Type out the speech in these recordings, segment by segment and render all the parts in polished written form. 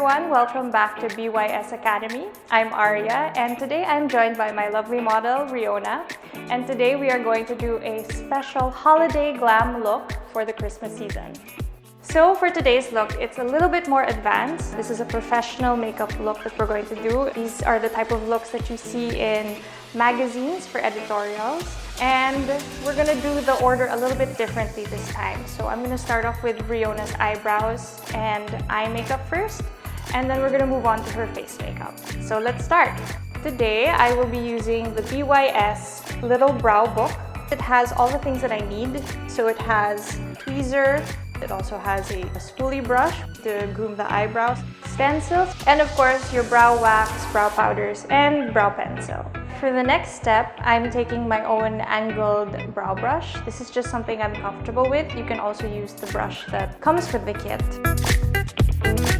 everyone, welcome back to BYS Academy. I'm Arya and today I'm joined by my lovely model, Riona. And today we are going to do a special holiday glam look for the Christmas season. So for today's look, it's a little bit more advanced. This is a professional makeup look that we're going to do. These are the type of looks that you see in magazines for editorials. And we're gonna do the order a little bit differently this time. So I'm gonna start off with Riona's eyebrows and eye makeup first, and then we're gonna move on to her face makeup. So let's start. Today, I will be using the BYS Little Brow Book. It has all the things that I need. So it has tweezer, it also has a spoolie brush to groom the eyebrows, stencils, and of course your brow wax, brow powders, and brow pencil. For the next step, I'm taking my own angled brow brush. This is just something I'm comfortable with. You can also use the brush that comes with the kit.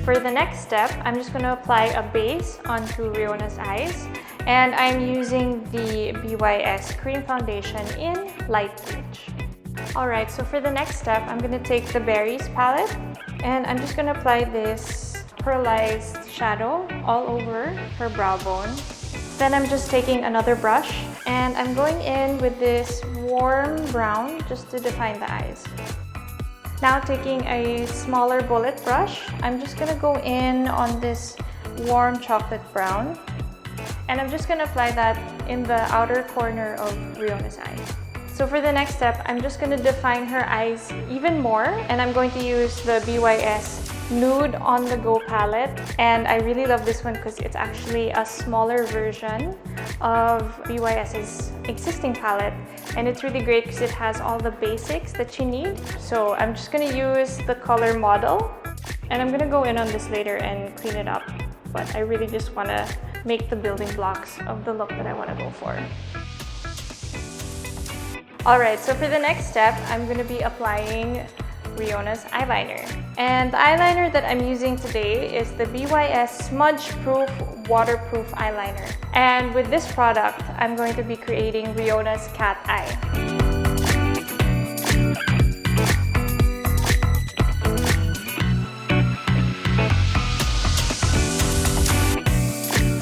For the next step, I'm just going to apply a base onto Riona's eyes. And I'm using the BYS Creme Foundation in Light Peach. Alright, so for the next step, I'm going to take the Berries palette. And I'm just going to apply this pearlized shadow all over her brow bone. Then I'm just taking another brush and I'm going in with this warm brown just to define the eyes. Now taking a smaller bullet brush, I'm just going to go in on this warm chocolate brown and I'm just going to apply that in the outer corner of Riona's eye. So for the next step, I'm just going to define her eyes even more and I'm going to use the BYS Nude On The Go palette, and I really love this one because it's actually a smaller version of BYS's existing palette, and it's really great because it has all the basics that you need. So I'm just going to use the color Model, and I'm going to go in on this later and clean it up, but I really just want to make the building blocks of the look that I want to go for. Alright, so for the next step, I'm going to be applying Riona's eyeliner. And the eyeliner that I'm using today is the BYS Smudgeproof Waterproof Eyeliner. And with this product, I'm going to be creating Riona's cat eye.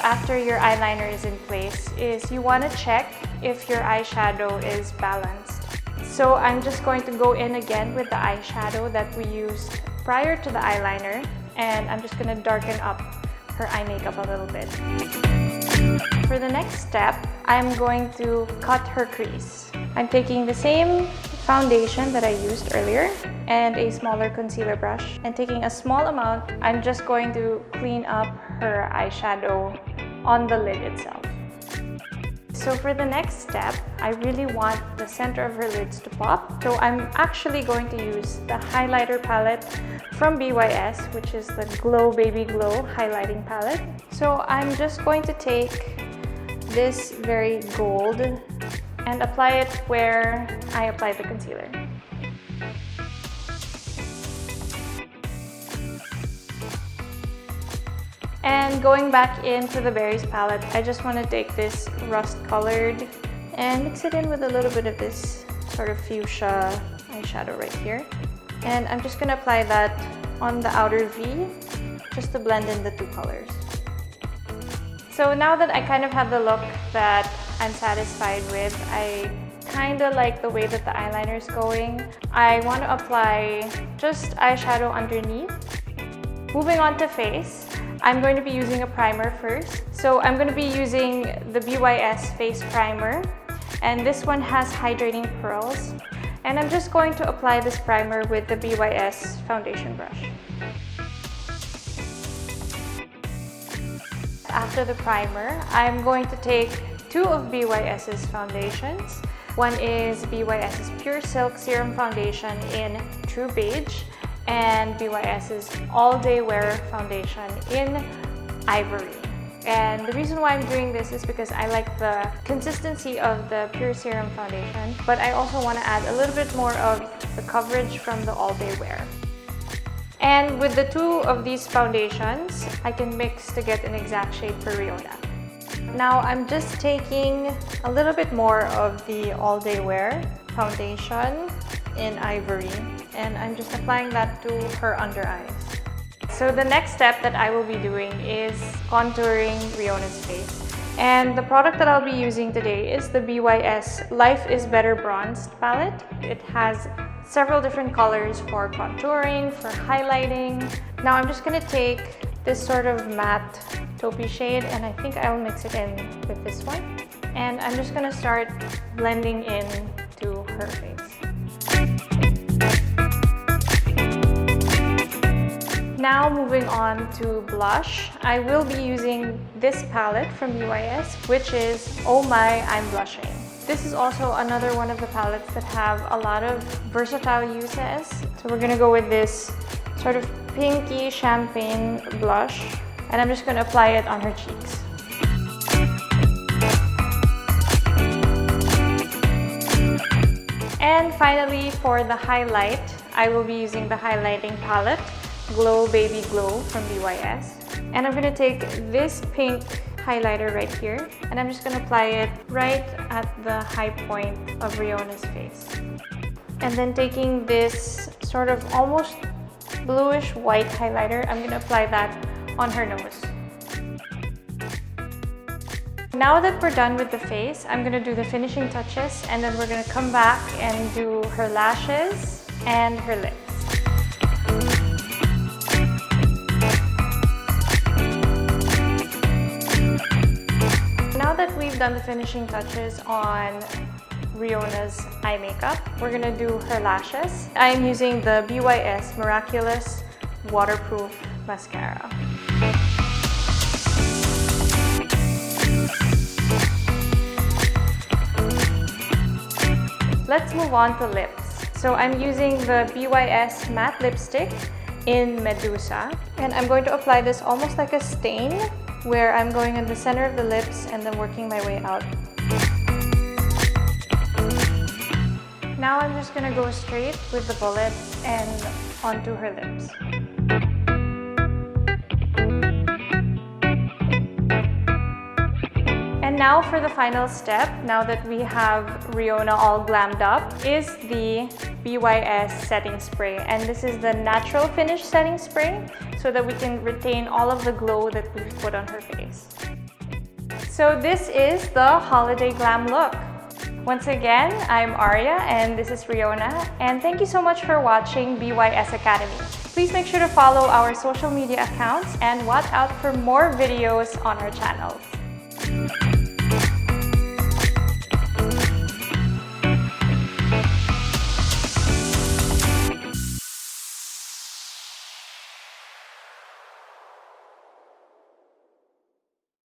After your eyeliner is in place, you want to check if your eyeshadow is balanced. So I'm just going to go in again with the eyeshadow that we used prior to the eyeliner, and I'm just going to darken up her eye makeup a little bit. For the next step, I'm going to cut her crease. I'm taking the same foundation that I used earlier and a smaller concealer brush, and taking a small amount, I'm just going to clean up her eyeshadow on the lid itself. So for the next step, I really want the center of her lids to pop. So I'm actually going to use the highlighter palette from BYS, which is the Glow Baby Glow highlighting palette. So I'm just going to take this very gold and apply it where I applied the concealer. And going back into the Berries palette, I just want to take this rust colored and mix it in with a little bit of this sort of fuchsia eyeshadow right here. And I'm just going to apply that on the outer V just to blend in the two colors. So now that I kind of have the look that I'm satisfied with, I kind of like the way that the eyeliner is going. I want to apply just eyeshadow underneath. Moving on to face. I'm going to be using a primer first. So I'm going to be using the BYS Face Primer. And this one has hydrating pearls. And I'm just going to apply this primer with the BYS foundation brush. After the primer, I'm going to take two of BYS's foundations. One is BYS's Pure Silk Serum Foundation in True Beige, and BYS's All Day Wear Foundation in Ivory. And the reason why I'm doing this is because I like the consistency of the Pure Serum Foundation, but I also want to add a little bit more of the coverage from the All Day Wear. And with the two of these foundations, I can mix to get an exact shade for Riona. Now I'm just taking a little bit more of the All Day Wear foundation in Ivory, and I'm just applying that to her under eyes. so the next step that I will be doing is contouring Riona's face. And the product that I'll be using today is the BYS Life is Better Bronzed palette. It has several different colors for contouring, for highlighting. Now I'm just gonna take this sort of matte taupey shade, and I think I'll mix it in with this one. And I'm just gonna start blending in to her face. Now moving on to blush, I will be using this palette from BYS, which is Oh My, I'm Blushing. This is also another one of the palettes that have a lot of versatile uses. So we're gonna go with this sort of pinky champagne blush, and I'm just gonna apply it on her cheeks. And finally, for the highlight, I will be using the highlighting palette Glow Baby Glow from BYS. And I'm gonna take this pink highlighter right here, and I'm just gonna apply it right at the high point of Riona's face. And then taking this sort of almost bluish white highlighter, I'm gonna apply that on her nose. Now that we're done with the face, I'm gonna do the finishing touches, and then we're gonna come back and do her lashes and her lips. Now that we've done the finishing touches on Riona's eye makeup, we're gonna do her lashes. I'm using the BYS Miraculous Waterproof Mascara. Let's move on to lips. So I'm using the BYS matte lipstick in Medusa, and I'm going to apply this almost like a stain, where I'm going in the center of the lips and then working my way out. Now I'm just gonna go straight with the bullet and onto her lips. And now for the final step, now that we have Riona all glammed up, is the BYS setting spray. And this is the natural finish setting spray, so that we can retain all of the glow that we've put on her face. So this is the holiday glam look. Once again, I'm Arya and this is Riona, and thank you so much for watching BYS Academy. Please make sure to follow our social media accounts and watch out for more videos on our channels.